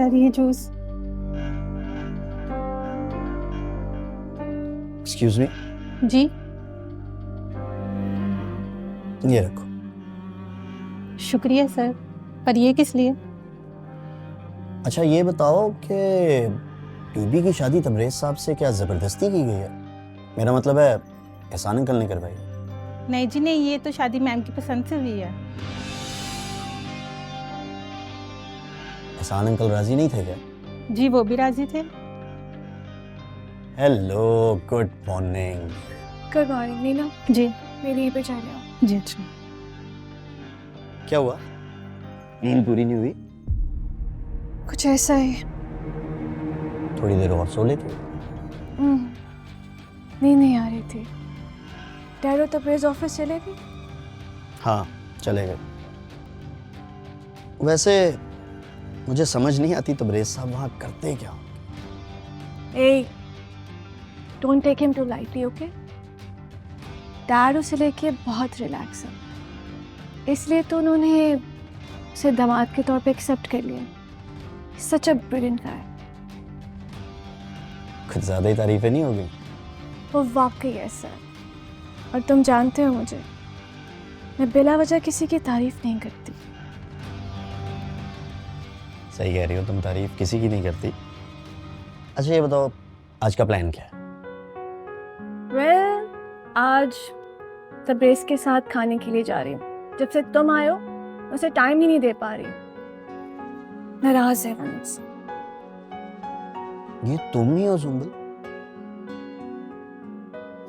Sir ये juice. Excuse me, जी ये रखो। शुक्रिया सर, पर ये किस लिए? अच्छा ये बताओ कि बीबी की शादी तबरेज साहब से क्या जबरदस्ती की गई है? मेरा मतलब है एहसान अंकल ने करवाई है। नहीं जी नहीं, ये तो शादी मैम की पसंद से हुई है। एहसान अंकल राजी नहीं थे क्या? जी वो भी राजी थे। Hello, good morning. Good morning Neena, ji मेरी यहीं पे चाय आओ। जी अच्छा। क्या हुआ, नींद पूरी नहीं हुई? कुछ ऐसा है। थोड़ी देर और सो लेते। नींद नहीं आ रही थी। डैडो तबरेज ऑफिस चले गए? हाँ चले गए। वैसे मुझे समझ नहीं आती तबरेज साहब वहाँ करते क्या? ए, don't take him too lightly, okay? Dad उसे लेके बहुत रिलैक्स है, इसलिए तो उन्होंने उसे दामाद के तौर पे एक्सेप्ट कर लिया। सच अ ब्रिलियंट गाय। कुछ ज्यादा ही तारीफें नहीं होगी? वो वाकई है सर, और तुम जानते हो मुझे, मैं बिला वजह किसी की तारीफ नहीं करती। सही कह रही हो तुम, तारीफ किसी की नहीं करती। अच्छा ये बताओ आज का प्लान क्या है? वेल, आज तबरेज के साथ खाने के लिए जा रही हूँ। जब से तुम आए हो उसे टाइम ही नहीं दे पा रही। नाराज है वो मुझसे। ये तुम ही हो सुंबल?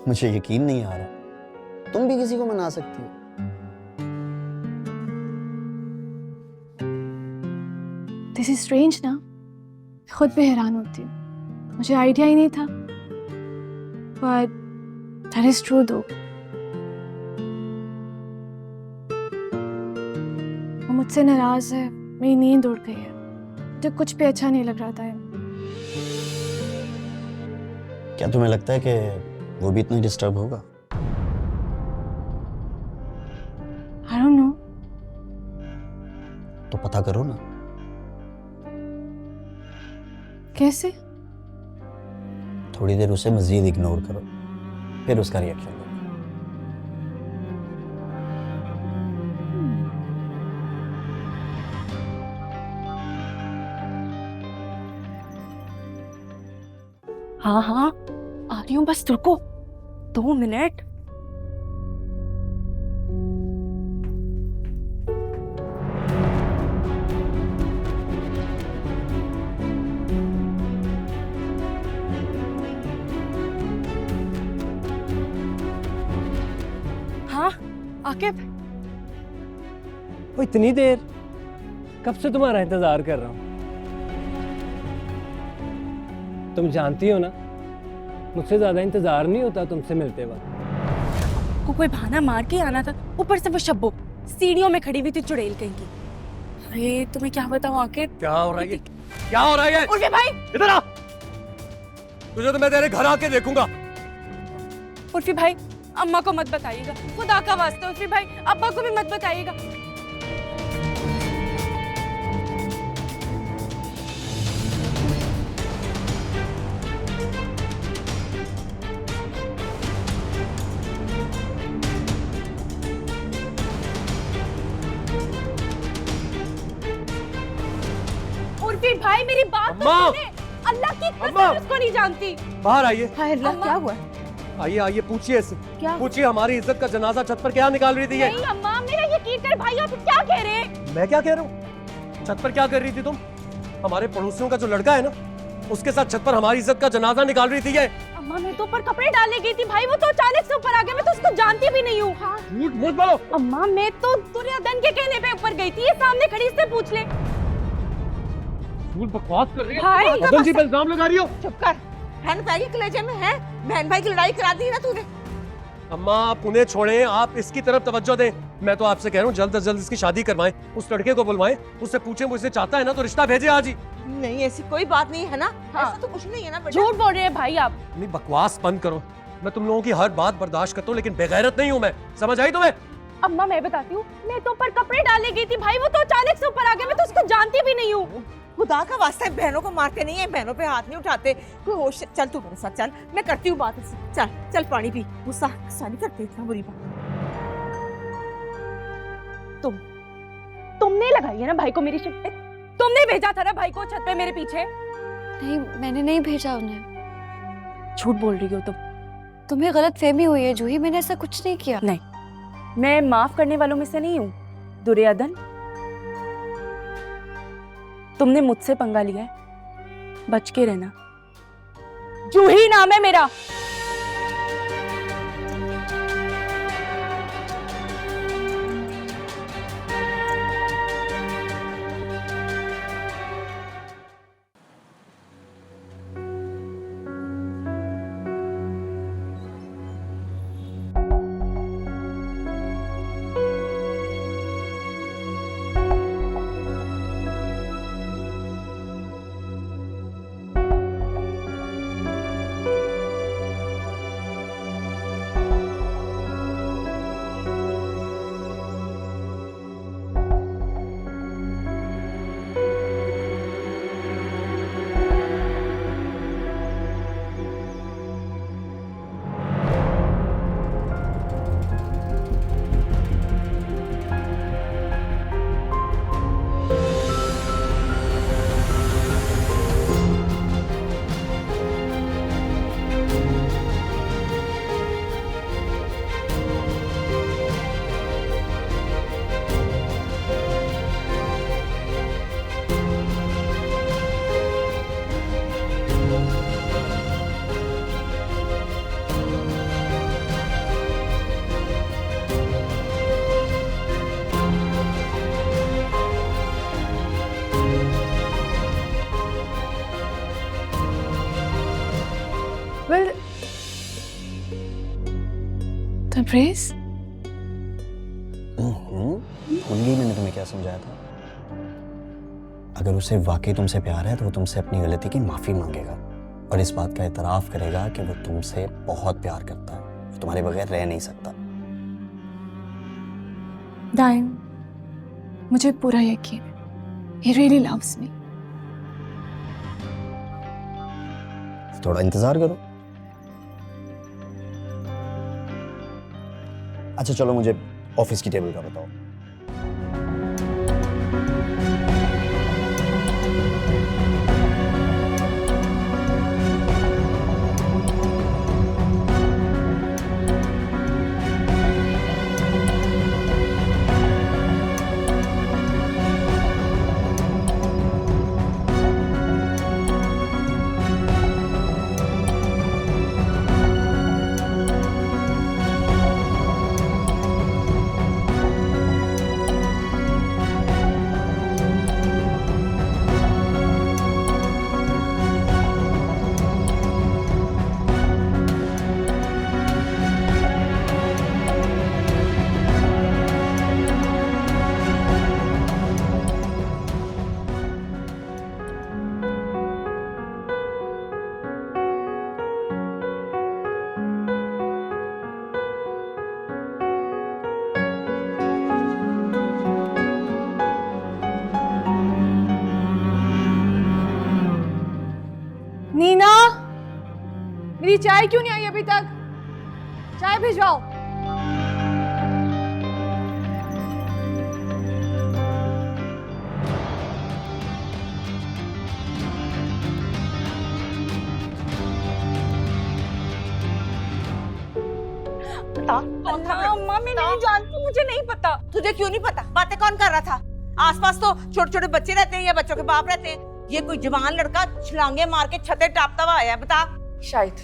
मुझे यकीन नहीं आ रहा, तुम भी किसी को मना सकती हो। दिस इज स्ट्रेंज ना, खुद भी हैरान होती हूँ। मुझे आइडिया ही नहीं था, बट दैट इज ट्रू दो। वो मुझसे नाराज है, मेरी नींद उड़ गई है, मुझे कुछ भी अच्छा नहीं लग रहा था। क्या तुम्हें लगता है कि वो भी इतना डिस्टर्ब होगा? I don't know. तो पता करो ना। कैसे? थोड़ी देर उसे मजीद इग्नोर करो, फिर उसका रिएक्शन लो। हाँ हाँ आ रही हूँ, बस रुको 2 मिनट। हाँ आकिब, वो इतनी देर? कब से तुम्हारा इंतजार कर रहा हूं। तुम जानती हो ना मुझसे ज्यादा इंतजार नहीं होता तुमसे मिलते वक्त। को कोई बहाना मार के आना था, ऊपर से वो शब्बो सीढ़ियों में खड़ी हुई थी चुड़ैल कहीं की। अरे तुम्हें क्या बताऊं आकिब। क्या हो रहा है? क्या हो रहा है? उर्फी भाई, इधर आ। तुझे तो मैं तेरे घर आके देखूंगा। उर्फी भाई अम्मा को मत बताइएगा, खुदा का वास्ता उर्फी भाई अब्बा को भी मत बताइएगा। उर्फी भाई मेरी बात तो अम्मा! सुने। अल्लाह की अम्मा! कसम उसको नहीं जानती। बाहर आइए, हाय अल्लाह, अम्मा! क्या हुआ? आइए आइए, पूछिए इससे। क्या? पूछिए हमारी इज्जत का जनाजा छत पर क्या निकाल रही थी ये? नहीं अम्मा, मेरा यकीन कर भाई, आप क्या कह रहे हैं? मैं क्या कह रहा हूँ? छत पर क्या कर रही थी तुम? हमारे पड़ोसियों का जो लड़का है ना, उसके साथ छत पर हमारी इज्जत का जनाजा निकाल रही थी ये। अम्मा मैं तो ऊपर कपड़े डालने गई थी भाई, वो तो अचानक से ऊपर आ गया, मैं तो उसको जानती भी नहीं हूँ। हाँ झूठ मत बोलो। अम्मा, मैं तो दुर्योधन के कहने पे ऊपर गई थी, ये सामने खड़ी, इससे पूछ ले। झूठ बकवास कर रही भाई, हो। मदन जी पे इल्जाम लगा रही हो। चुप कर। बहन भाई के कलेजे में है, बहन भाई की लड़ाई करा दी ना तूने। अम्मा आप उन्हें छोड़ें, आप इसकी तरफ तवज्जो दें। मैं तो आपसे कह रहा हूँ जल्द से जल्द इसकी शादी करवाएं, उस लड़के को बुलवाएं, उससे पूछें मुझसे चाहता है ना तो रिश्ता भेजे आज ही। नहीं ऐसी कोई बात नहीं है ना। हाँ। ऐसा तो कुछ नहीं है ना बेटा। झूठ बोल रहे हैं भाई आप। नहीं बकवास बंद करो। मैं तुम लोगों की हर बात बर्दाश्त करता हूँ लेकिन बेगैरत नहीं हूँ मैं, समझ आई तुम्हें? अम्मा मैं बताती हूँ, मैं तो ऊपर कपड़े डालने गई थी भाई, वो तो अचानक से ऊपर आ गया, मैं तो उसको जानती भी नहीं हूँ। खुदा का वास्ता है, बहनों को मारते नहीं है, बहनों पे हाथ नहीं उठाते। कोई होश, चल तू मेरे साथ चल, मैं करती हूँ बात इससे। चल चल पानी पी, गुस्सा गुस्सा नहीं करते इतना बुरी बात। तुमने लगाई है ना भाई को मेरी शिकायत, तुमने भेजा था ना भाई को छत पे मेरे पीछे। नहीं, मैंने नहीं भेजा उन्हें। झूठ बोल रही हो तुम। तुम्हें गलत फहमी हुई है जूही, मैंने ऐसा कुछ नहीं किया। नहीं, मैं माफ करने वालों में से नहीं हूँ दुर्योधन। तुमने मुझसे पंगा लिया है, बच के रहना। जूही नाम है मेरा। Well, तब्रेज़, भूल गई मैंने तुम्हें क्या समझाया था? अगर उसे वाकई तुमसे प्यार है तो वो तुमसे अपनी गलती की माफी मांगेगा और इस बात का एतराफ करेगा कि वो तुमसे बहुत प्यार करता है, वो तुम्हारे बगैर रह नहीं सकता। डाइन, मुझे पूरा यकीन है, he really loves me. थोड़ा इंतजार करो। अच्छा चलो, मुझे ऑफिस की टेबल का बताओ। नीना, मेरी चाय क्यों नहीं आई अभी तक? चाय भिजवाओ। अम्मा, मैं नहीं जानती, मुझे नहीं पता। तुझे क्यों नहीं पता? बातें कौन कर रहा था? आसपास तो छोटे छोटे बच्चे रहते हैं या बच्चों के बाप रहते हैं। ये कोई जवान लड़का छलांगे मार के छतें टापता हुआ आया है, बता। शायद।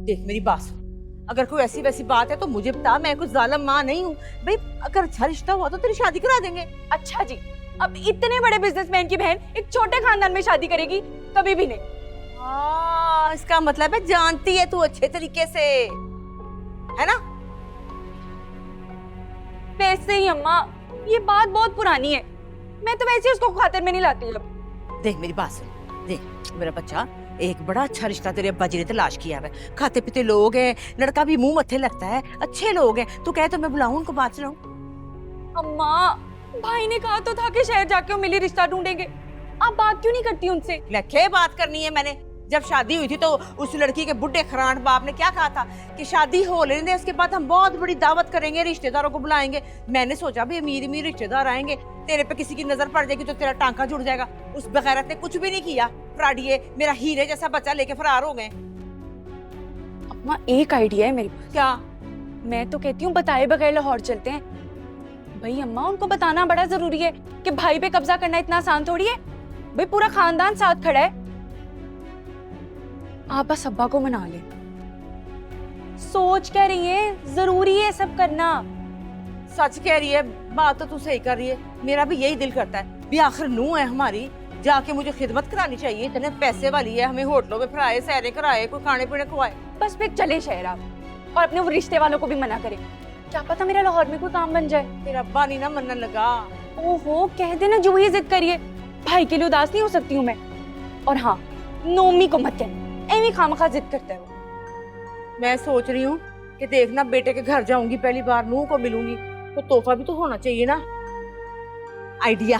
देख मेरी बात सुन, अगर कोई ऐसी वैसी बात है तो मुझे बता, मैं कुछ जालिम माँ नहीं हूँ भाई। अगर अच्छा रिश्ता हुआ तो तेरी शादी करा देंगे। अच्छा जी, अब इतने बड़े बिजनेसमैन की बहन एक छोटे खानदान में शादी करेगी? कभी भी नहीं। इसका मतलब है जानती है तू अच्छे तरीके से, है ना? वैसे ही अम्मा, ये बात बहुत पुरानी है, मैं तो वैसे उसको खातिर में नहीं लाती। अब देख मेरी बात सुन, देख मेरा बच्चा, एक बड़ा अच्छा रिश्ता तेरे अब्बा जी ने तलाश किया है। खाते पीते लोग हैं, लड़का भी मुंह मत्थे लगता है, अच्छे लोग हैं। तू कहे तो मैं बुलाऊं उनको, बात सुनाऊं? अम्मा, भाई ने कहा तो था कि शहर जाके वो मिली रिश्ता ढूंढेंगे। आप बात क्यों नहीं करती उनसे? लखे बात करनी है मैंने। जब शादी हुई थी तो उस लड़की के बुढ़े खरांड बाप ने क्या कहा था कि शादी हो लेने दे, उसके बाद हम बहुत बड़ी दावत करेंगे, रिश्तेदारों को बुलाएंगे। मैंने सोचा भी अमीर अमीर रिश्तेदार आएंगे, तेरे पे किसी की नजर पड़ जाएगी तो तेरा टांका जुड़ जाएगा। उस बगैरत ने कुछ भी नहीं किया। फ्राडिये मेरा हीरे जैसा बच्चा लेके फरार हो गए। अम्मा एक आइडिया है मेरे पास। क्या? मैं तो कहती हूँ बताए बगैर लाहौर चलते हैं। भाई अम्मा, उनको बताना बड़ा जरूरी है कि भाई पे कब्जा करना इतना आसान थोड़ी है। भाई पूरा खानदान साथ खड़ा है। आप बस अब्बा को मना ले। सोच कह रही है, जरूरी है सब करना। सच कह रही है, बात तो तू सही कर रही है। मेरा भी यही दिल करता है भी आखिर नूह है हमारी, जाके मुझे खिदमत करानी चाहिए। इतने पैसे वाली है, हमें होटलों में फिराए, सैरे कराए, कोई खाने पीने खुआए। बस फिर चले शहर आप, और अपने वो रिश्ते वालों को भी मना करें। क्या पता मेरा लाहौर में कोई काम बन जाए। तेरा अब्बा नहीं ना मनने लगा। ओहो, कह देना जो ये जिद करिए। भाई के लिए उदास नहीं हो सकती हूँ मैं। और हाँ, नोमी को मत कहना, एवी खामखा जिद करता है वो। मैं सोच रही हूँ कि देखना बेटे के घर जाऊंगी, पहली बार नूह को मिलूंगी तो तोहफा भी तो होना चाहिए ना। आइडिया,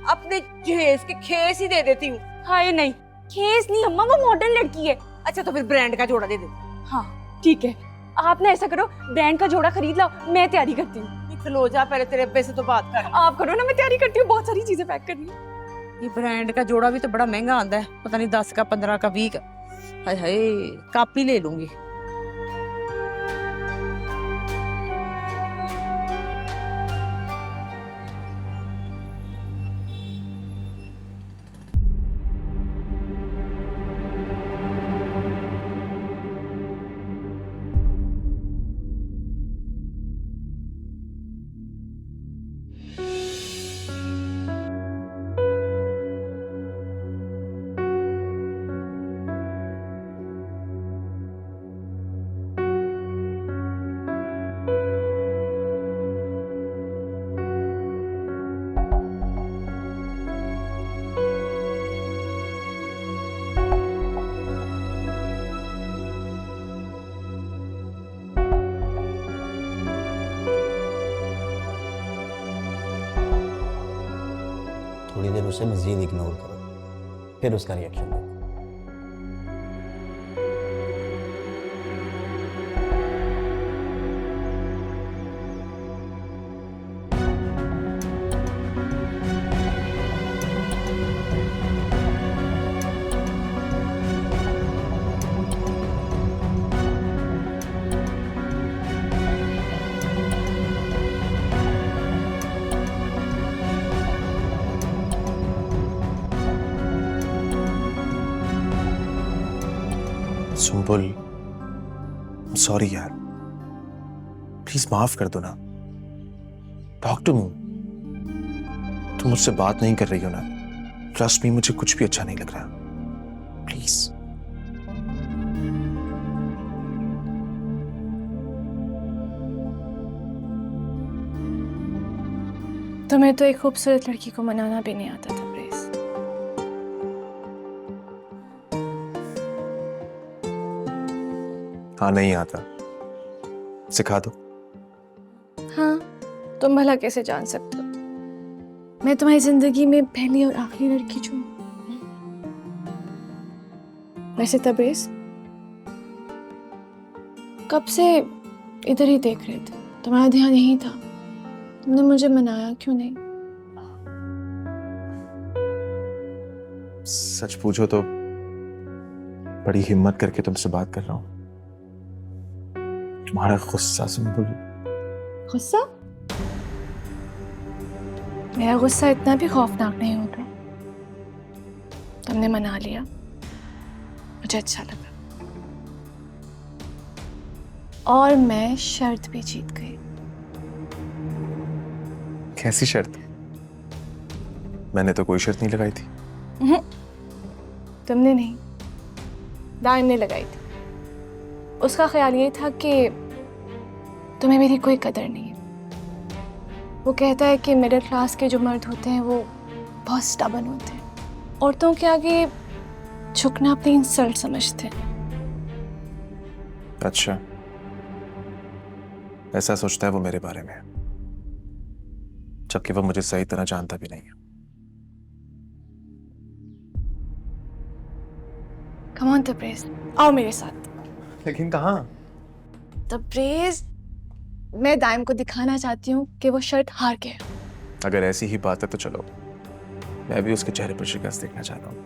अपने जहेज के खेस ही दे देती हूँ। हाय नहीं, खेस नहीं अम्मा, वो मॉडर्न लड़की है। अच्छा तो फिर ब्रांड का जोड़ा दे दे। हाँ ठीक है, आप ना ऐसा करो, ब्रांड का जोड़ा खरीद लाओ, मैं तैयारी करती हूँ। निकलो जा, पहले तेरे अब्बे से तो बात कर। आप करो ना, मैं तैयारी करती हूँ, बहुत सारी चीजें पैक करनी है। ये ब्रांड का जोड़ा भी तो बड़ा महंगा आता है, पता नहीं 10 का 15 का 20 का। हाय हाय, कापी ले लूंगी। थोड़ी देर उसे मजीद इग्नोर करो, फिर उसका रिएक्शन देखो। सुम्बुल, सॉरी यार, प्लीज माफ कर दो ना। Talk to me. तुम मुझसे बात नहीं कर रही हो ना, ट्रस्ट मी, मुझे कुछ भी अच्छा नहीं लग रहा। प्लीज। तुम्हें तो एक खूबसूरत लड़की को मनाना भी नहीं आता था प्रेस। हाँ नहीं आता, सिखा दो। हाँ, तुम भला कैसे जान सकते हो? मैं तुम्हारी जिंदगी में पहली और आखिरी लड़की हूँ। वैसे तबरेज, कब से इधर ही देख रहे थे, तुम्हारा ध्यान यही था। तुमने मुझे मनाया क्यों नहीं? सच पूछो तो बड़ी हिम्मत करके तुमसे बात कर रहा हूँ। तुम्हारा गुस्सा सुम्बुल। गुस्सा? मेरा गुस्सा इतना भी खौफनाक नहीं होता। तुमने मना लिया, मुझे अच्छा लगा, और मैं शर्त भी जीत गई। कैसी शर्त? मैंने तो कोई शर्त नहीं लगाई थी। तुमने नहीं, दाइम ने लगाई थी। उसका ख्याल ये था कि तुम्हें मेरी कोई कदर नहीं है। वो कहता है कि मिडिल क्लास के जो मर्द होते हैं वो बहुत स्टबर्न होते हैं, औरतों के आगे झुकना अपनी इंसल्ट समझते हैं। अच्छा, ऐसा सोचता है वो मेरे बारे में, जबकि वो मुझे सही तरह जानता भी नहीं है। कम ऑन तब्रेज़, आओ मेरे साथ। लेकिन कहाँ? तब्रेज़, मैं दाइम को दिखाना चाहती हूँ कि वो शर्ट हार गया। अगर ऐसी ही बात है तो चलो, मैं भी उसके चेहरे पर शिकस्त देखना चाहता हूँ।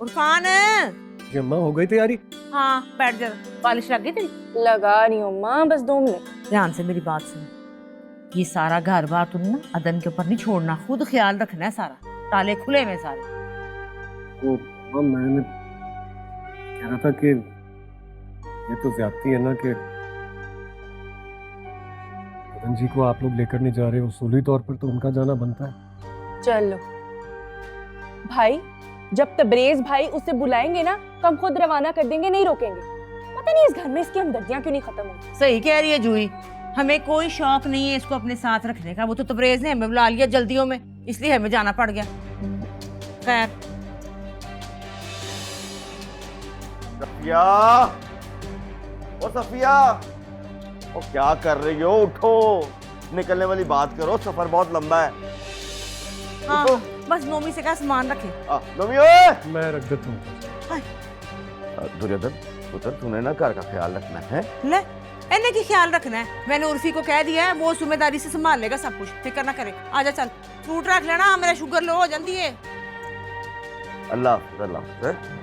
उरफान, ये अम्मा हो गई तैयारी? हाँ बैठ जा। पॉलिश लग गई तेरी? लगा रही हूँ अम्मा, बस 2 मिनट। ध्यान से मेरी बात सुन। ये सारा घर बार तूने ना अदन के ऊपर नहीं छोड़ना, खुद ख्याल रखना है सारा। ताले खुले में सारे। वो मैंने कह रहा था कि ये तो ज्यादती है ना कि अदन जी को आप लोग लेकर नहीं जा रहे, उसूली तौर पर तो उनका जाना बनता है। चलो भाई, जब तबरेज भाई उसे बुलाएंगे ना तो हम खुद रवाना कर देंगे, नहीं रोकेंगे। पता नहीं इस घर में इसकी हमदर्दियां क्यों नहीं खत्म होती। सही कह रही है जूही, हमें कोई शौक नहीं है इसको अपने साथ रखने का। वो तो तबरेज ने हमें बुला लिया जल्दियों में, इसलिए हमें जाना पड़ गया। खैर सफिया, ओ सफिया, ओ क्या कर रही हो? उठो, निकलने वाली बात करो, सफर बहुत लंबा है। हाँ, बस नोमी से क्या सामान रखे। नोमी ओए! मैं रख देता हूँ। दुर्योधन पुत्र, तूने ना घर का ख्याल रखना है। ले, इन्हें की ख्याल रखना है। मैंने उर्फी को कह दिया है, वो जिम्मेदारी से संभाल लेगा सब कुछ, फिक्र ना करे। आजा चल, फ्रूट रख लेना, मेरा शुगर लो हो जल्दी है। अल्लाह हाफ़िज़, अल्लाह हाफ़िज़।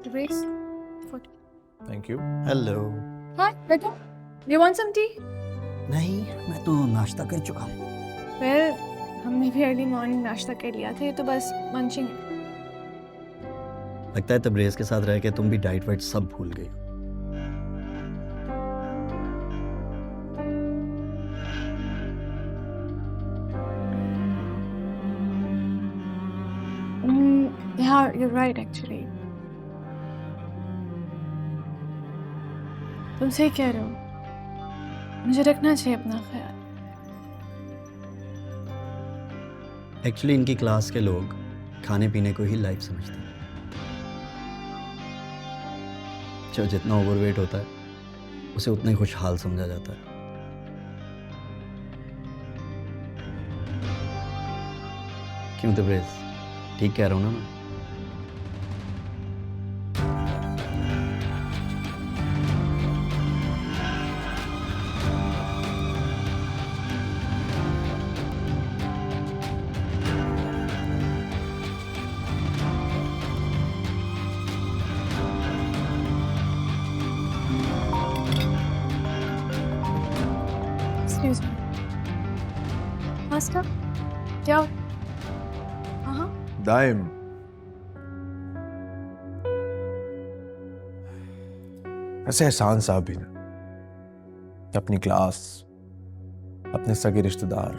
Tabrez, thank you. हेलो। हाँ बैठो। You want some tea? नहीं, मैं तो नाश्ता कर चुका हूँ। Well, हमने भी अर्ली मॉर्निंग नाश्ता कर लिया था, ये तो बस मंचिंग है। लगता है तबरेज के साथ रह के तुम भी डाइट वाइट सब भूल गई। Yeah, you're right actually. तुम सही कह रहे हो, मुझे रखना चाहिए अपना ख्याल। एक्चुअली इनकी क्लास के लोग खाने पीने को ही लाइफ समझते हैं। जो जितना ओवरवेट होता है उसे उतना ही खुशहाल समझा जाता है। क्यों तब्रेज़, ठीक कह रहा हूँ ना मैं? Excuse me. मास्टर, क्या? हाँ। दाइम, ऐसे एहसान साहब भी ना अपनी क्लास, अपने सगे रिश्तेदार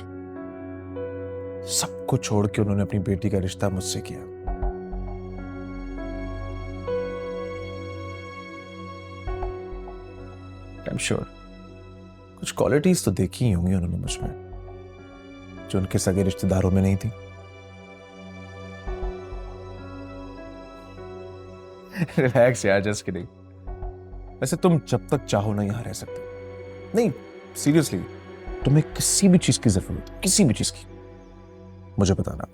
सबको छोड़ के उन्होंने अपनी बेटी का रिश्ता मुझसे किया। I'm sure कुछ क्वालिटीज तो देखी ही होंगी उन्होंने मुझ में जो उनके सगे रिश्तेदारों में नहीं थी। रिलैक्स यार, जस्ट किडिंग। वैसे तुम जब तक चाहो ना यहाँ रह सकते। नहीं सीरियसली, तुम्हें किसी भी चीज की जरूरत, किसी भी चीज की, मुझे बताना।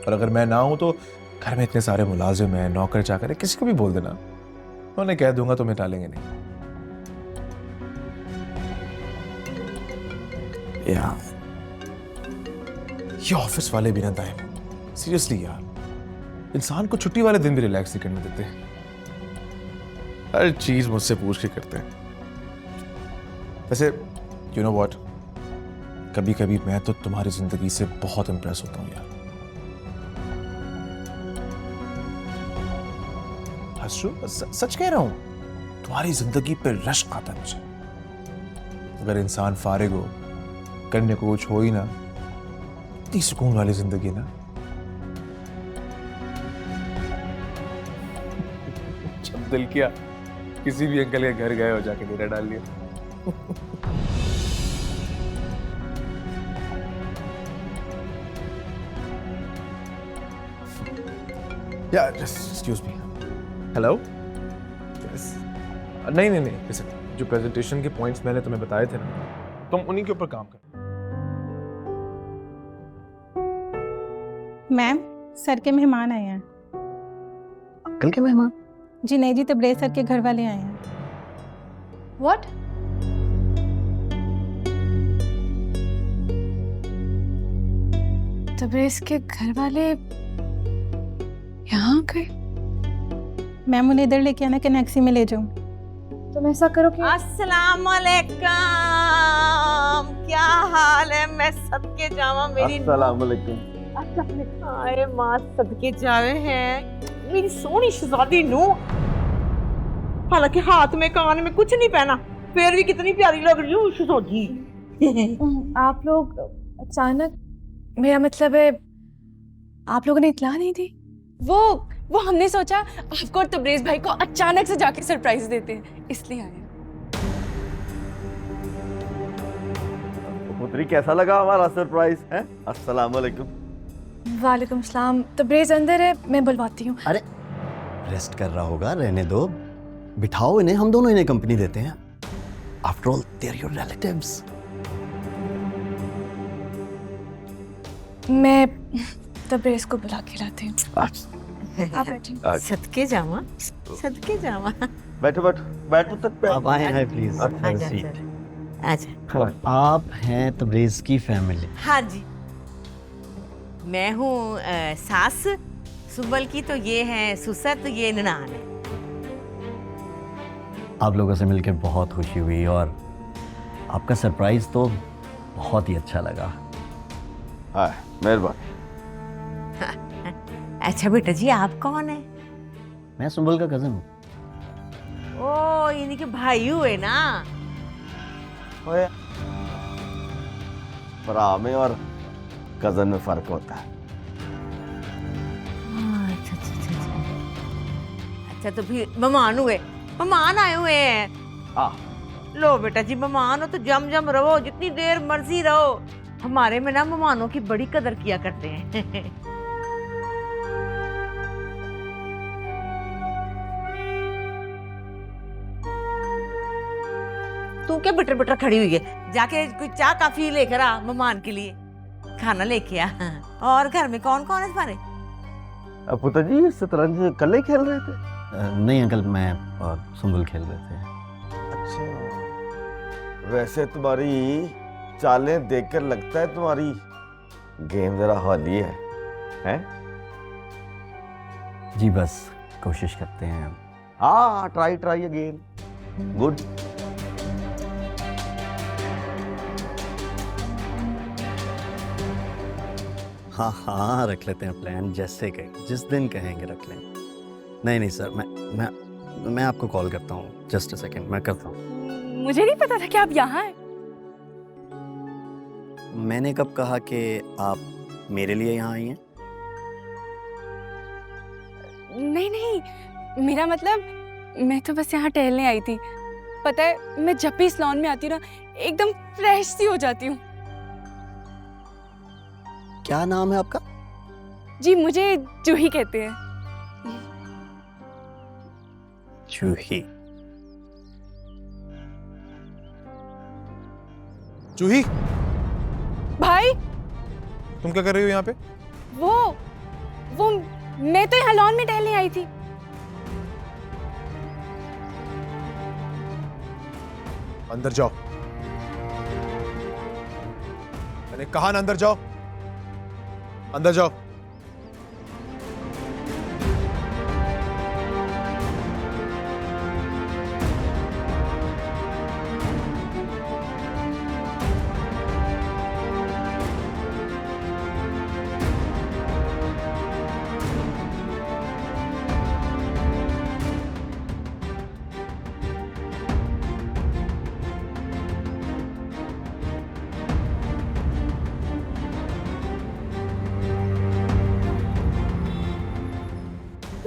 और अगर मैं ना हूं तो घर में इतने सारे मुलाजिम हैं, नौकर चाकर है, किसी को भी बोल देना, उन्हें कह दूंगा, तुम्हें टालेंगे नहीं। यार ये ऑफिस वाले भी ना दाइम, सीरियसली यार, इंसान को छुट्टी वाले दिन भी रिलैक्स नहीं करने देते। हर चीज मुझसे पूछ के करते हैं। वैसे यू नो व्हाट, कभी कभी मैं तो तुम्हारी जिंदगी से बहुत इंप्रेस होता हूँ यार। सच कह रहा हूं, तुम्हारी जिंदगी पे रश्क आता है मुझे। अगर इंसान फारिग हो, करने को कुछ हो ही ना, इतनी सुकून वाली जिंदगी ना। जब दिल किया किसी भी अंकल के घर गए हो, जाके डेरा डाल लिया। Yeah, just excuse me. Hello? Yes. नहीं नहीं नहीं, listen, जो प्रेजेंटेशन के पॉइंट्स मैंने तुम्हें बताए थे ना, तुम उन्हीं के ऊपर काम कर। मैम, सर के मेहमान आए हैं। अंकल के मेहमान? जी नहीं जी, तबरेज सर के घर वाले आए हैं। व्हाट? तबरेज के घर वाले यहाँ गए? मैम उन्हें इधर लेके आना, कनेक्सी में ले जाऊँ। तुम ऐसा करो कि अस्सलाम वालेकुम, क्या हाल है? मैं सदके जावा मेरी अस्सलाम वालेकुम। आए माँ सदके जावे हैं मेरी सोनी शहजादी नू। हालांकि हाथ में कान में कुछ नहीं पहना, फिर भी कितनी प्यारी लग रही हूँ शहजादी। आप लोग अचानक, मेरा मतलब है आप लोगों ने इत्तला नहीं दी? वो हमने सोचा आपको और तबरेज भाई को अचानक से जाके सरप्राइज देते हैं, इसलिए आए। पुत्री कैसा लगा हमारा सरप्राइज है? अस्सलाम वालेकुम। वालेकुम सलाम। तबरेज अंदर है, मैं बुलवाती हूँ। अरे रेस्ट कर रहा होगा, रहने दो, बिठाओ इन्हें, हम दोनों इन्हें कंपनी देते हैं। After all they are your relatives. मैं तबरेज को बुला के लाती हूँ। आप बैठिए। सदके जावा, सदके जावा। बैठो बैठो बैठो तक पे। आप आए हैं प्लीज। अच्छा, आप हैं तबरेज की फैमिली? हाँ जी, मैं हूँ सास सुबल की, तो ये है सुसत, ये ननान है। आप लोगों से मिलकर बहुत खुशी हुई और आपका सरप्राइज तो बहुत ही अच्छा लगा। हाँ, मेहरबानी। अच्छा बेटा जी, आप कौन है? मैं सुंबल का कजन हूँ। ओ, यानी कि भाई हुए ना। ओए, भरा में और कजन में फर्क होता है। अच्छा अच्छा अच्छा अच्छा। अच्छा तो फिर मेहमान हुए, मेहमान आए हुए हैं। लो बेटा जी, मेहमान हो तो जम जम रहो, जितनी देर मर्जी रहो। हमारे में ना मेहमानों की बड़ी कदर किया करते हैं। तू क्या बिटर बिटर खड़ी हुई है? जाके कोई चाय काफी लेकर आ, मेहमान के लिए खाना लेके आ। और घर में कौन कौन है तुम्हारे? पुत्र जी शतरंज कल ही खेल रहे थे? नहीं अंकल, मैं और सुंबल खेल रहे थे। अच्छा, वैसे तुम्हारी चालें देखकर लगता है तुम्हारी गेम जरा हौली है? जी बस कोशिश करते हैं। हाँ, ट्राई अगेन। गुड। हाँ हाँ, रख लेते हैं प्लान, जैसे कहें, जिस दिन कहेंगे रख लें। नहीं सर, मैं आपको कॉल करता हूँ। जस्ट अ सेकेंड, मैं करता हूँ। मुझे नहीं पता था कि आप यहाँ हैं। मैंने कब कहा कि आप मेरे लिए यहाँ आई हैं? नहीं, मेरा मतलब मैं तो बस यहाँ टहलने आई थी। पता है, मैं जब भी इस लॉन में आती हूँ ना, एकदम फ्रेश सी हो जाती हूँ। क्या नाम है आपका? जी मुझे जूही कहते हैं। जूही? जूही, भाई तुम क्या कर रही हो यहाँ पे? वो मैं तो यहाँ लॉन में टहलने आई थी। अंदर जाओ। मैंने कहा ना अंदर जाओ। अंदर जाओ।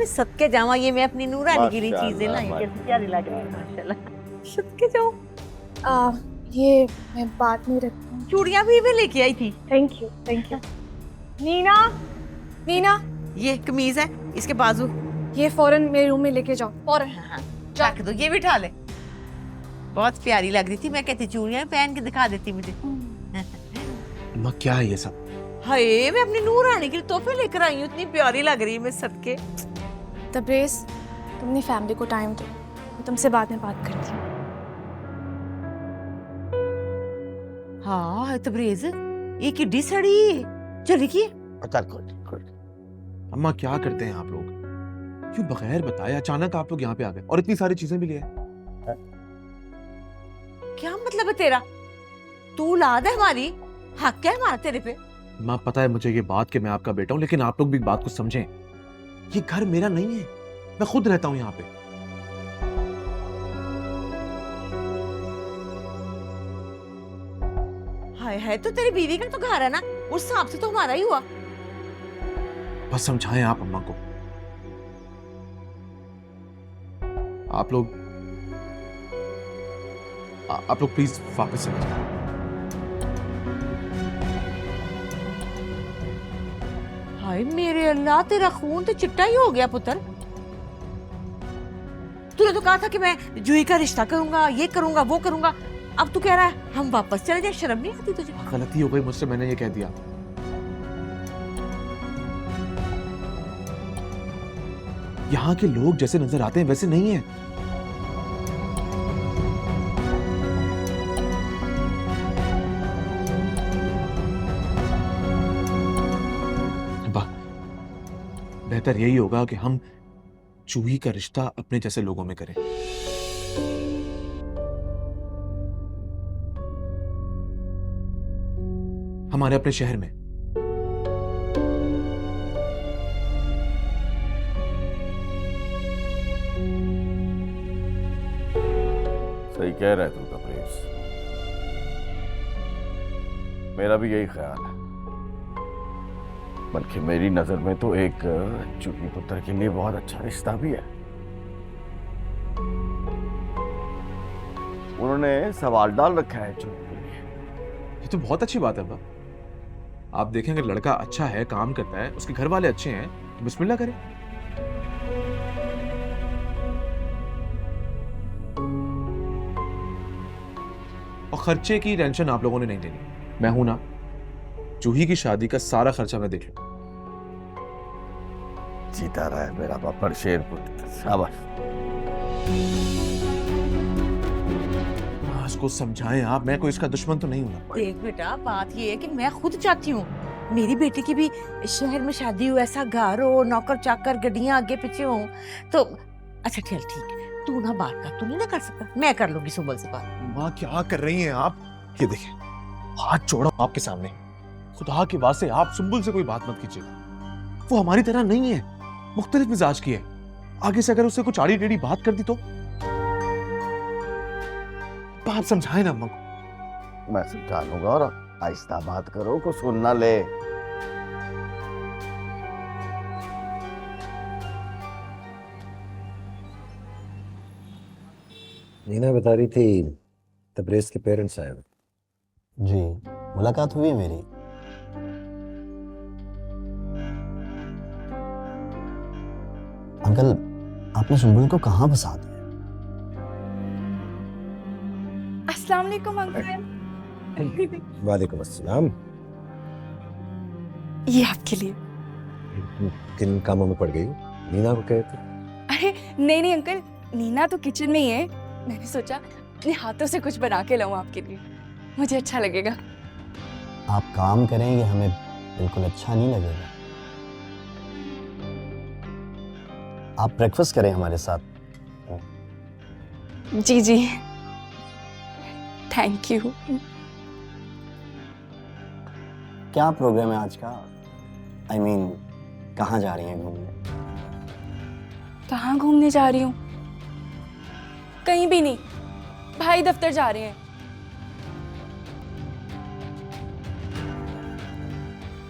सदके जावा, ये मैं अपनी नूरानी की माशाल्लाह, चीजें लाई, कैसी प्यारी लग रही है माशाल्लाह। सदके जाओ। ये मैं बाद में रखती हूँ। चूड़ियां भी मैं लेके आई थी। Thank you, thank you. Neena, Neena, ये कमीज है, इसके बाजू ये फौरन मेरे रूम में लेके जाओ, फौरन। रख दो, ये भी उठा ले। बहुत प्यारी लग रही थी, मैं कहती चूड़ियां पहन के दिखा देती मुझे। अम्मा क्या है ये सब? हाय, मैं अपनी नूरानी के लिए तोहफे लेकर आई हूँ, इतनी प्यारी लग रही है मैं सदके। तब्रेज़, तुमने फैमिली को टाइम दो, मैं तुमसे बाद में बात करती हूँ। हाँ तबरेज, ये किड्डी सड़ी चली की। अच्छा कोई अम्मा क्या करते हैं आप लोग? क्यों बगैर बताए अचानक आप लोग यहाँ पे आ गए और इतनी सारी चीजें भी लिए? क्या मतलब है तेरा? तू औलाद है हमारी, हक है हमारा तेरे पे। माँ पता है मुझे ये बात कि मैं आपका बेटा हूँ, लेकिन आप लोग भी बात को समझें। ये घर मेरा नहीं है, मैं खुद रहता हूँ यहाँ पे। हाय है तो तेरी बीवी का तो घर है ना, उस हिसाब से तो हमारा ही हुआ। बस समझाएं आप अम्मा को। आप लोग प्लीज वापस चले जाएं। हाय मेरे अल्लाह, तेरा खून तो चिट्टा ही हो गया पुत्र। तूने तो कहा था कि मैं जूही का रिश्ता करूंगा, ये करूंगा, वो करूंगा। अब तू कह रहा है हम वापस चले जाए, शर्म नहीं आती तुझे? गलती हो गई मुझसे, मैंने ये कह दिया। यहाँ के लोग जैसे नजर आते हैं वैसे नहीं है। बेहतर यही होगा कि हम जूही का रिश्ता अपने जैसे लोगों में करें। हमारे अपने शहर में। सही कह रहे तू तबरेज, मेरा भी यही ख्याल है। बल्कि मेरी नजर में तो एक जूही पुत्र के लिए बहुत अच्छा रिश्ता भी है। उन्होंने सवाल डाल रखा है जूही के लिए। ये तो बहुत अच्छी बात है बा। आप देखें अगर लड़का अच्छा है, काम करता है, उसके घर वाले अच्छे हैं तो बिस्मिल्लाह करें। और खर्चे की टेंशन आप लोगों ने नहीं लेनी, मैं हूं ना। जूही की शादी का सारा खर्चा मैं देख लूं। जीता रहा है मेरा बब्बर शेर पुत्र, शाबाश। उसको समझाएं आप, मैं कोई इसका दुश्मन तो नहीं हूं ना। देख बेटा, बात ये है कि मैं खुद चाहती हूँ मेरी बेटी की भी शहर में शादी हो, ऐसा घर हो, नौकर चाकर गड्डियां आगे पीछे हो। तो अच्छा चल ठीक है, तू ना बात कर, तू नहीं ना कर सकता, मैं कर लूंगी सुबह से बात। माँ क्या कर रही हैं आप? ये देखिए, हाथ जोड़ा आपके सामने, खुदा के वास्ते आप सुंबुल से कोई बात मत कीजिएगा। वो हमारी तरह नहीं है, मुख्तलिफ मिजाज की है। आगे से अगर उससे कुछ आड़ी टेढ़ी बात कर दी तो आप समझाए ना अम्मा को। मैं समझा लूंगा, और आहिस्ता बात करो, को सुनना ले। नीना बता रही थी तबरेज के पेरेंट्स आए हुए। जी, मुलाकात हुई है मेरी। अंकल, आपने सुंबुल को कहाँ फंसा दिया? अस्सलाम वालेकुम अंकल। वालेकुम अस्सलाम। ये आपके लिए। किन कामों में पड़ गई हो? नीना को कहे थे। अरे नहीं अंकल, नीना तो किचन में ही है। मैंने सोचा अपने हाथों से कुछ बना के लाऊं आपके लिए, मुझे अच्छा लगेगा। आप काम करेंगे, हमें बिल्कुल अच्छा नहीं लगेगा। आप ब्रेकफास्ट करें हमारे साथ। जी जी, थैंक यू। क्या प्रोग्राम है आज का? I mean, कहाँ जा रही हैं घूमने? कहाँ घूमने जा रही हूँ? कहीं भी नहीं, भाई दफ्तर जा रहे हैं।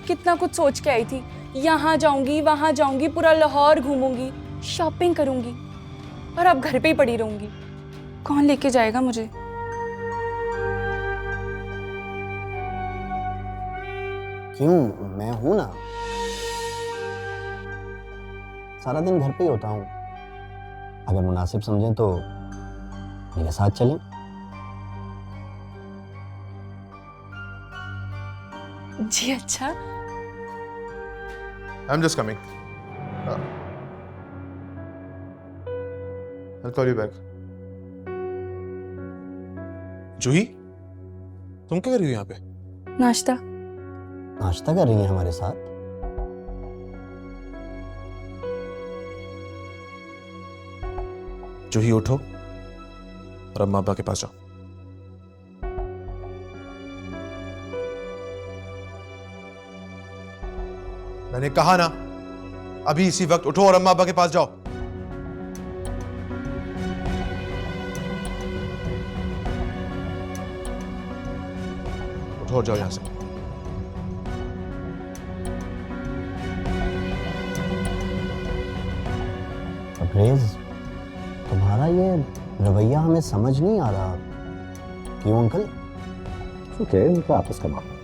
कितना कुछ सोच के आई थी, यहाँ जाऊंगी वहां जाऊंगी, पूरा लाहौर घूमूंगी। शॉपिंग करूंगी और अब घर पे ही पड़ी रहूंगी। कौन लेके जाएगा मुझे? क्यों, मैं हूं ना, सारा दिन घर पे ही होता हूँ। अगर मुनासिब समझें तो मेरे साथ चलें। जी अच्छा। I'm just coming. I'll call you back. जूही, तुम क्या कर रही हो यहाँ पे? नाश्ता। नाश्ता कर रही हैं हमारे साथ? जूही उठो और अम्मा अब्बा के पास जाओ। मैंने कहा ना, अभी इसी वक्त उठो और अम्मा अब्बा के पास जाओ। उठो और जाओ यहां से। अब्रेज, तुम्हारा ये रवैया हमें समझ नहीं आ रहा। क्यों अंकल? ओके, उनका आपस का मामला।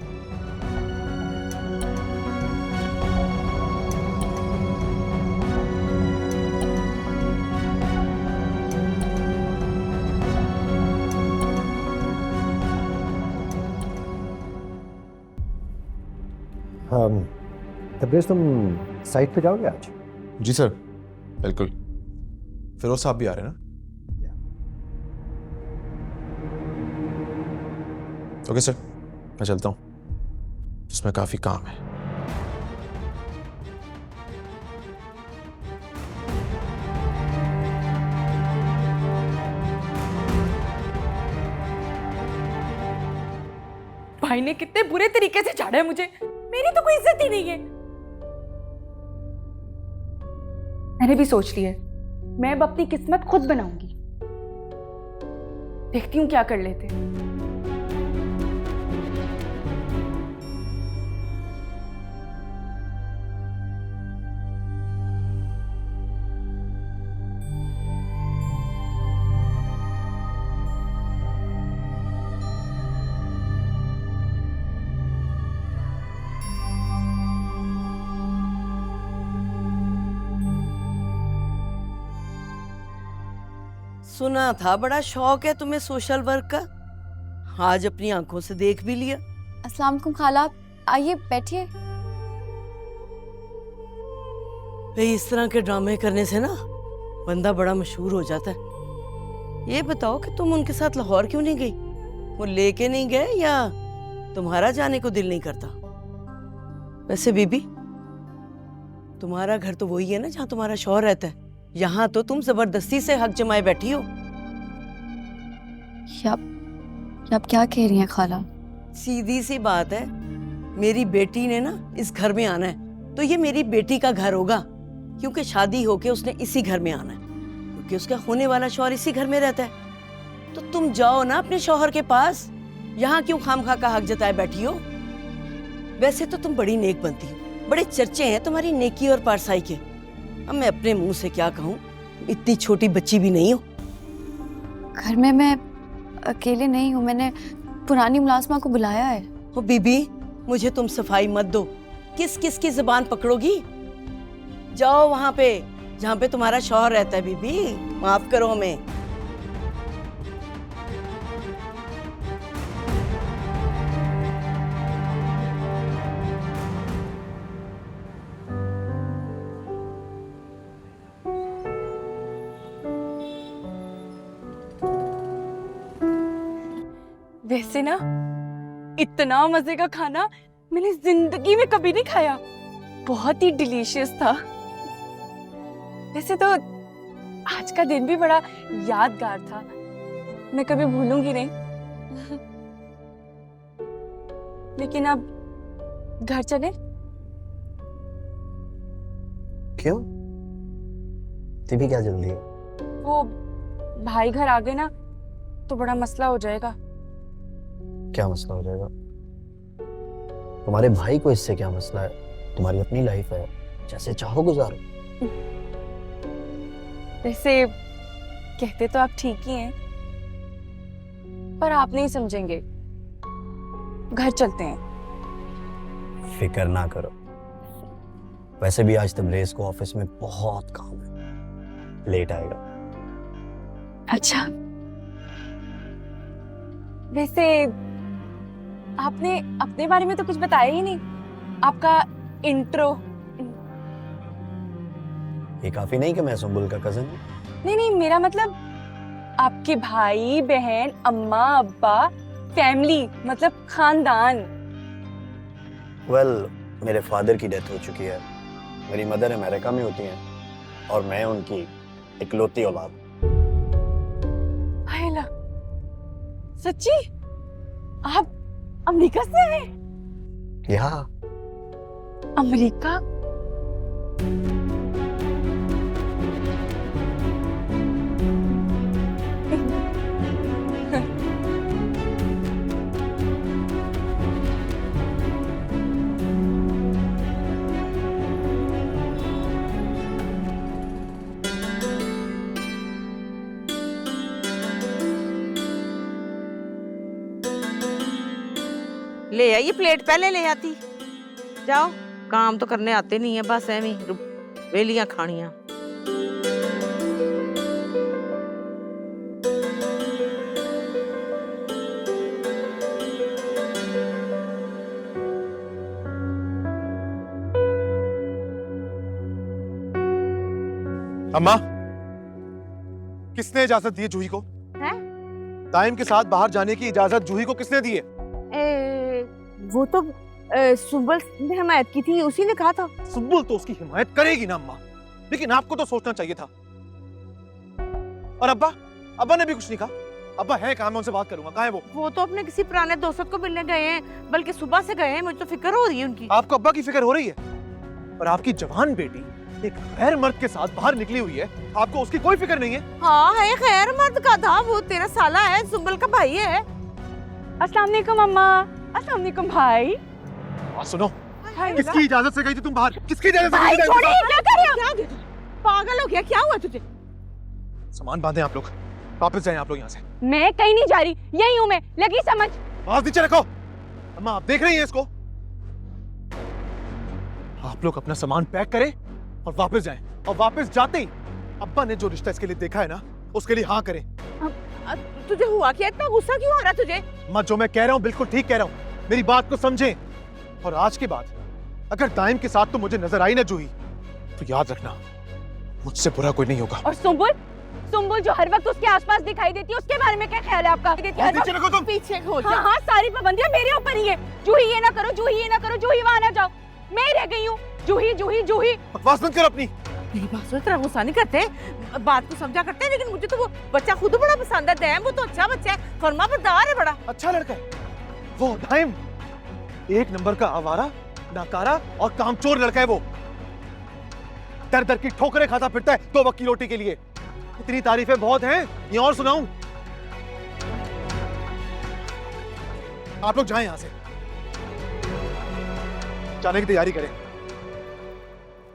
तब्रेज़, तुम साइट पे जाओगे आज? जी सर, बिल्कुल। फिरोज साहब भी आ रहे हैं ना? ओके सर, मैं चलता हूँ, इसमें काफी काम है। भाई ने कितने बुरे तरीके से झाड़ा है मुझे। मेरी तो कोई इज्जत ही नहीं है। मैंने भी सोच लिया, मैं अब अपनी किस्मत खुद बनाऊंगी। देखती हूँ क्या कर लेते। सुना था बड़ा शौक है तुम्हें सोशल वर्क का, आज अपनी आंखों से देख भी लिया। अस्सलाम वालेकुम खाला, आइए बैठिए। भाई इस तरह के ड्रामे करने से ना बंदा बड़ा मशहूर हो जाता है। ये बताओ कि तुम उनके साथ लाहौर क्यों नहीं गई? वो लेके नहीं गए या तुम्हारा जाने को दिल नहीं करता? वैसे बीबी, तुम्हारा घर तो वही है ना जहाँ तुम्हारा शौहर रहता है। यहाँ तो तुम जबरदस्ती से हक जमाए बैठी हो। आप क्या कह रही हैं खाला? सीधी सी बात है, मेरी बेटी ने ना इस घर में आना है तो ये मेरी बेटी का घर होगा, क्योंकि शादी होके उसने इसी घर में आना है, क्योंकि उसका होने वाला शौहर इसी घर में रहता है। तो तुम जाओ ना अपने शौहर के पास, यहाँ क्यों खामखा का हक जताए बैठी हो? वैसे तो तुम बड़ी नेक बनती हो, बड़े चर्चे हैं तुम्हारी नेकी और पारसाई के। अब मैं अपने मुंह से क्या कहूँ, इतनी छोटी बच्ची भी नहीं हो। घर में मैं अकेले नहीं हूँ, मैंने पुरानी मुलाजमा को बुलाया है। ओ बीबी, मुझे तुम सफाई मत दो, किस किस की जुबान पकड़ोगी? जाओ वहां पे जहाँ पे तुम्हारा शौहर रहता है। बीबी माफ करो हमें। वैसे ना इतना मजे का खाना मैंने जिंदगी में कभी नहीं खाया, बहुत ही डिलीशियस था। वैसे तो आज का दिन भी बड़ा यादगार था, मैं कभी भूलूंगी नहीं। लेकिन अब घर चले? क्यों? भी क्या जल्दी है? वो भाई घर आ गए ना तो बड़ा मसला हो जाएगा। क्या मसला हो जाएगा? तुम्हारे भाई को इससे क्या मसला है? तुम्हारी अपनी लाइफ है, जैसे चाहो गुजारो। वैसे कहते तो आप ठीक ही हैं, पर आप नहीं समझेंगे। घर चलते हैं। फिक्र ना करो, वैसे भी आज तबरेज को ऑफिस में बहुत काम है, लेट आएगा। अच्छा, वैसे आपने अपने बारे में तो कुछ बताया ही नहीं। आपका इंट्रो। ये काफी नहीं कि मैं सुंबुल का कजन हूँ। नहीं नहीं, मेरा मतलब आपके भाई बहन, अम्मा अब्बा, फैमिली, मतलब खानदान। वेल, मेरे फादर की डेथ हो चुकी है, मेरी मदर अमेरिका में होती हैं और मैं उनकी इकलौती औलाद। हाय अल्लाह, सच्ची? आप अमेरिका से आए? यहाँ अमेरिका? ले आई प्लेट, पहले ले आती। जाओ, काम तो करने आते नहीं है, बस एवं वेलियां खानियां। अम्मा, किसने इजाजत दी है जूही को? हैं? ताइम के साथ बाहर जाने की इजाजत जूही को किसने दी है? वो तो सुबल ने हिमायत की थी, उसी ने कहा था। सुब्बुल तो उसकी हिमायत करेगी ना अम्मा, लेकिन आपको तो सोचना चाहिए था। और अब्बा ने भी कुछ नहीं कहा। अब्बा है कहाँ, मैं उनसे बात करूंगा। कहाँ है वो? वो तो अपने किसी पुराने दोस्त को मिलने गए हैं, बल्कि सुबह से गए हैं। मुझे तो फिक्र हो रही है उनकी। आपको अब्बा की फिक्र हो रही है? और आपकी जवान बेटी एक गैर मर्द के साथ बाहर निकली हुई है, आपको उसकी कोई फिक्र नहीं है? हाँ है, गैर मर्द का था, वो तेरा साला है, सुबल का भाई है। अस्सलाम वालेकुम अम्मा। अस्सलाम वालेकुम भाई। सुनो, किसकी इजाजत से गई थी तुम बाहर? किसकी इजाजत से भाई गई थी? छोड़िए, क्या कर रहे हो? क्या दे, पागल हो गया? क्या हुआ तुझे? सामान बांधे आप लोग, वापस जाएं आप लोग यहाँ से। मैं कहीं नहीं जा रही, यही हूँ मैं, लगी समझ। आवाज नीचे रखो। अम्मा, आप देख रही हैं इसको? आप लोग अपना सामान पैक करें और वापस जाएं, और वापस जाते ही अब्बा ने जो रिश्ता इसके लिए देखा है ना, उसके लिए हाँ करें। तुझे हुआ क्या? इतना गुस्सा क्यों आ रहा तुझे? अम्मा, जो मैं कह रहा हूँ बिल्कुल ठीक कह रहा हूँ, मेरी बात को समझें। और आज के बाद अगर दाइम के साथ तो मुझे नजर आई ना जूही, तो याद रखना मुझसे बुरा कोई नहीं होगा। और सुंबुल जो हर वक्त उसके आसपास दिखाई देती है, उसके बारे में क्या ख्याल है आपका? नीचे रखो तुम। पीछे हो जा। हाँ, सारी पाबंदियां मेरे ऊपर ही है। जूही ये ना करो, जूही ये ना करो, जूही वहां ना जाओ। मैं ही रह गई हूँ। जूही जूही जूही। बकवास बंद कर अपनी। मेरी बात सुन, इतना गुस्सा नहीं करते, बात को समझा करते हैं। लेकिन मुझे तो वो बच्चा खुद बड़ा पसंद है। दैम वो तो अच्छा बच्चा है, फर्माबरदार है, बड़ा अच्छा लड़का है वो। दाइम एक नंबर का आवारा, नाकारा और कामचोर लड़का है वो। दर दर की ठोकरें खाता फिरता है 2 वक्त की रोटी के लिए। इतनी तारीफें बहुत हैं, ये और सुनाऊं? आप लोग जाएं यहां से, जाने की तैयारी करें।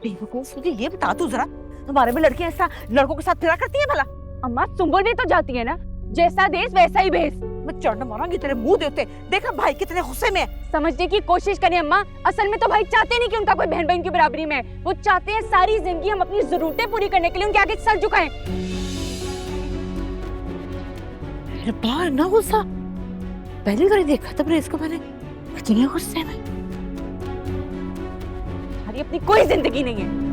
बेवकूफ, मुझे ये बता तू जरा, हमारे में लड़कियां ऐसा लड़कों के साथ फिरा करती है भला? अम्मा, सुंबुल भी तो जाती है ना, जैसा देश वैसा ही भेस। मैं चढ़ मारूंगी तेरे मुंह देते। देखा भाई कितने गुस्से में है। समझने की कोशिश करें अम्मा, असल में तो भाई चाहते नहीं कि उनका कोई बहन बहन की बराबरी में है। वो चाहते हैं सारी जिंदगी हम अपनी जरूरतें पूरी करने के लिए उनके आगे सर झुकाएं। अरे बाहर ना गुस्सा, पहली बार देखा तब इसको मैंने इतने गुस्से में। हमारी अपनी कोई जिंदगी नहीं है।